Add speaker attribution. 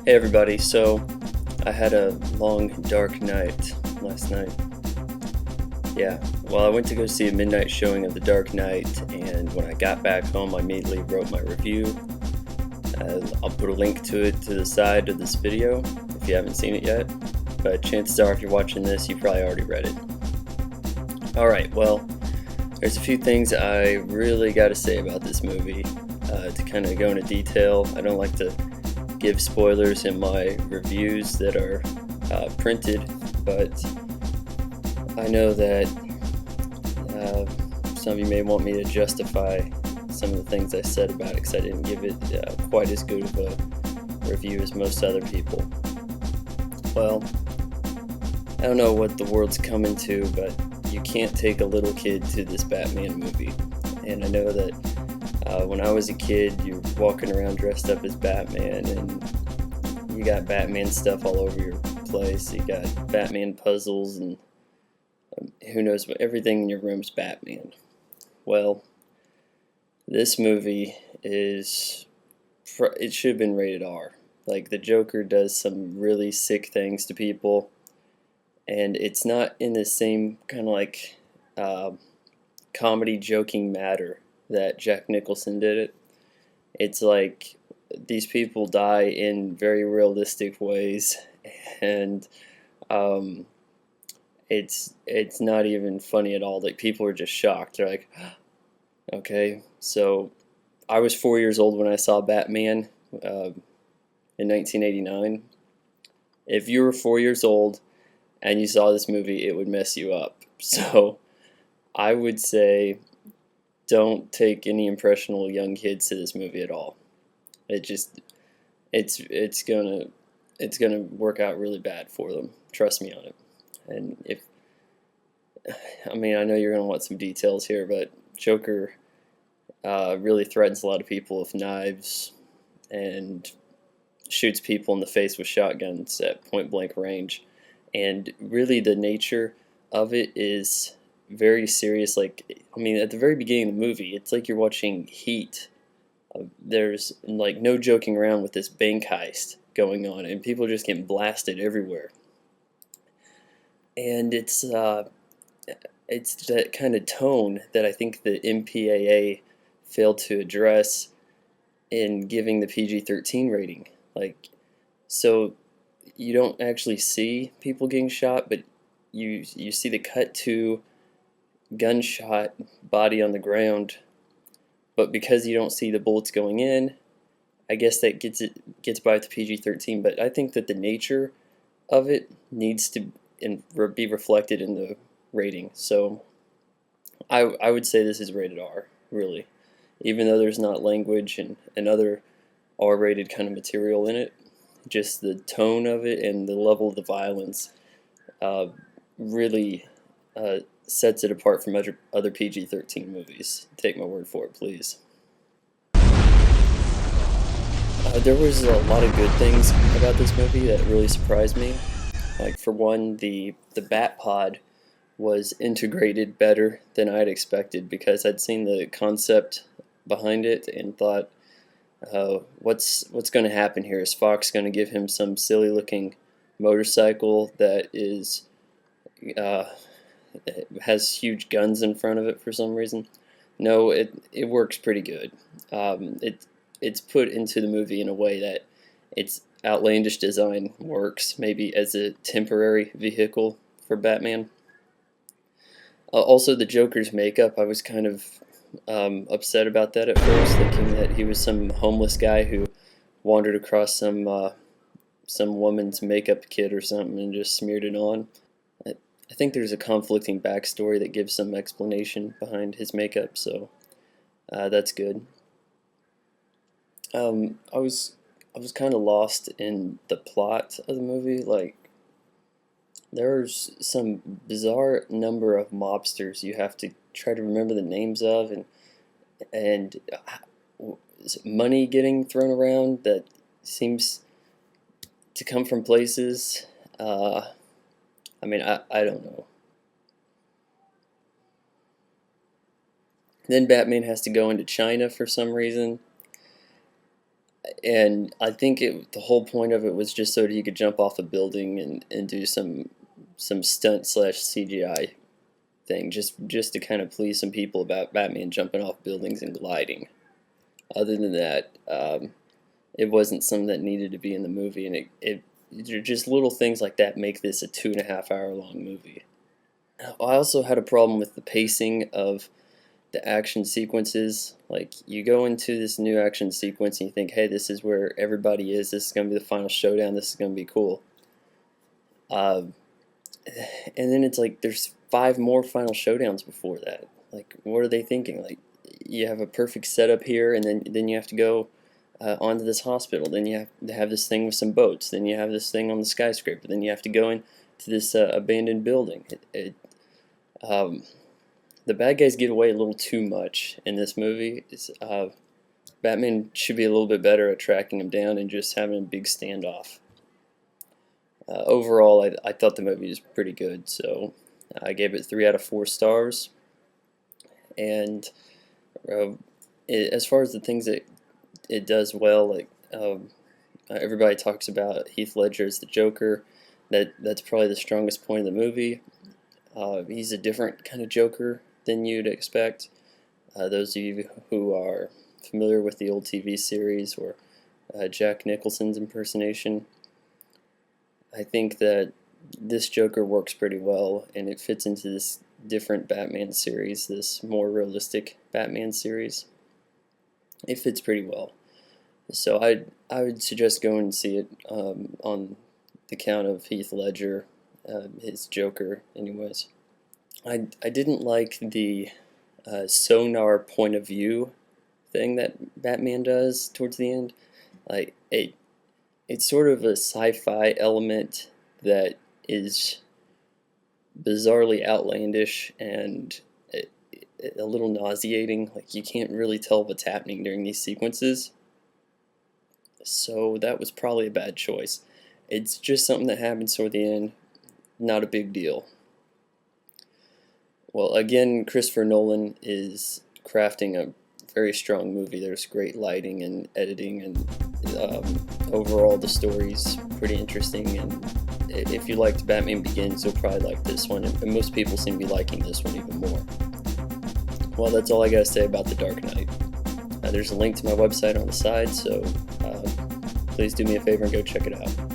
Speaker 1: Hey everybody, so I had a long dark night last night. Yeah, well, I went to go see a midnight showing of The Dark Knight, and when I got back home, I immediately wrote my review. I'll put a link to it to the side of this video if you haven't seen it yet, but chances are if you're watching this, you probably already read it. Alright, well, there's a few things I really got to say about this movie to kind of go into detail. I don't like to give spoilers in my reviews that are printed, but I know that some of you may want me to justify some of the things I said about it because I didn't give it quite as good of a review as most other people. Well, I don't know what the world's coming to, but you can't take a little kid to this Batman movie. And I know that when I was a kid, you're walking around dressed up as Batman, and you got Batman stuff all over your place. You got Batman puzzles, and who knows what, everything in your room's Batman. Well, this movie it should have been rated R. Like, the Joker does some really sick things to people, and it's not in the same kind of like comedy joking matter that Jack Nicholson did it. It's like these people die in very realistic ways, and um, it's not even funny at all. Like, people are just shocked. They're like, okay, so I was 4 years old when I saw Batman in 1989. If you were 4 years old and you saw this movie, it would mess you up. So I would say don't take any impressionable young kids to this movie at all. It just it's gonna work out really bad for them. Trust me on it. And if I mean, I know you're gonna want some details here, but Joker really threatens a lot of people with knives and shoots people in the face with shotguns at point blank range. And really, the nature of it is very serious. Like, I mean, at the very beginning of the movie, it's like you're watching Heat. There's like no joking around with this bank heist going on, and people are just getting blasted everywhere. And it's that kind of tone that I think the MPAA failed to address in giving the PG-13 rating. Like, so you don't actually see people getting shot, but you see the cut to gunshot, body on the ground. But because you don't see the bullets going in, I guess that gets by with the PG-13. But I think that the nature of it needs to be reflected in the rating. So I would say this is rated R, really, even though there's not language and other R-rated kind of material in it. Just the tone of it and the level of the violence uh, really sets it apart from other PG-13 movies. Take my word for it, please. There was a lot of good things about this movie that really surprised me. Like, for one, the Bat Pod was integrated better than I'd expected because I'd seen the concept behind it and thought, what's going to happen here? Is Fox going to give him some silly looking motorcycle that is uh, has huge guns in front of it for some reason? No, it works pretty good. It's put into the movie in a way that its outlandish design works, maybe as a temporary vehicle for Batman. Also, the Joker's makeup, I was kind of upset about that at first, thinking that he was some homeless guy who wandered across some woman's makeup kit or something and just smeared it on. I think there's a conflicting backstory that gives some explanation behind his makeup, so that's good. I was kind of lost in the plot of the movie. Like, there's some bizarre number of mobsters you have to try to remember the names of, and money getting thrown around that seems to come from places. I mean, I don't know. Then Batman has to go into China for some reason. And I think the whole point of it was just so that he could jump off a building and do some stunt slash CGI thing, just to kind of please some people about Batman jumping off buildings and gliding. Other than that, it wasn't something that needed to be in the movie, and just little things like that make this a 2.5 hour long movie. I also had a problem with the pacing of the action sequences. Like, you go into this new action sequence and you think, hey, this is where everybody is. This is going to be the final showdown. This is going to be cool. And then it's like there's 5 more final showdowns before that. Like, what are they thinking? Like, you have a perfect setup here, and then you have to go onto this hospital. Then you have to have this thing with some boats. Then you have this thing on the skyscraper. Then you have to go into this abandoned building. The bad guys get away a little too much in this movie. Batman should be a little bit better at tracking them down and just having a big standoff. Overall, I thought the movie was pretty good, so I gave it 3 out of 4 stars. And as far as the things that it does well, like everybody talks about Heath Ledger as the Joker. That's probably the strongest point of the movie. He's a different kind of Joker than you'd expect. Those of you who are familiar with the old TV series or Jack Nicholson's impersonation, I think that this Joker works pretty well, and it fits into this different Batman series, this more realistic Batman series. It fits pretty well. So I would suggest going and see it on the count of Heath Ledger, his Joker, anyways. I didn't like the sonar point of view thing that Batman does towards the end. Like, it's sort of a sci-fi element that is bizarrely outlandish and a little nauseating. Like, you can't really tell what's happening during these sequences. So that was probably a bad choice. It's just something that happens toward the end. Not a big deal. Well, again, Christopher Nolan is crafting a very strong movie. There's great lighting and editing, and overall the story's pretty interesting. And if you liked Batman Begins, you'll probably like this one. And most people seem to be liking this one even more. Well, that's all I gotta say about The Dark Knight. There's a link to my website on the side, so please do me a favor and go check it out.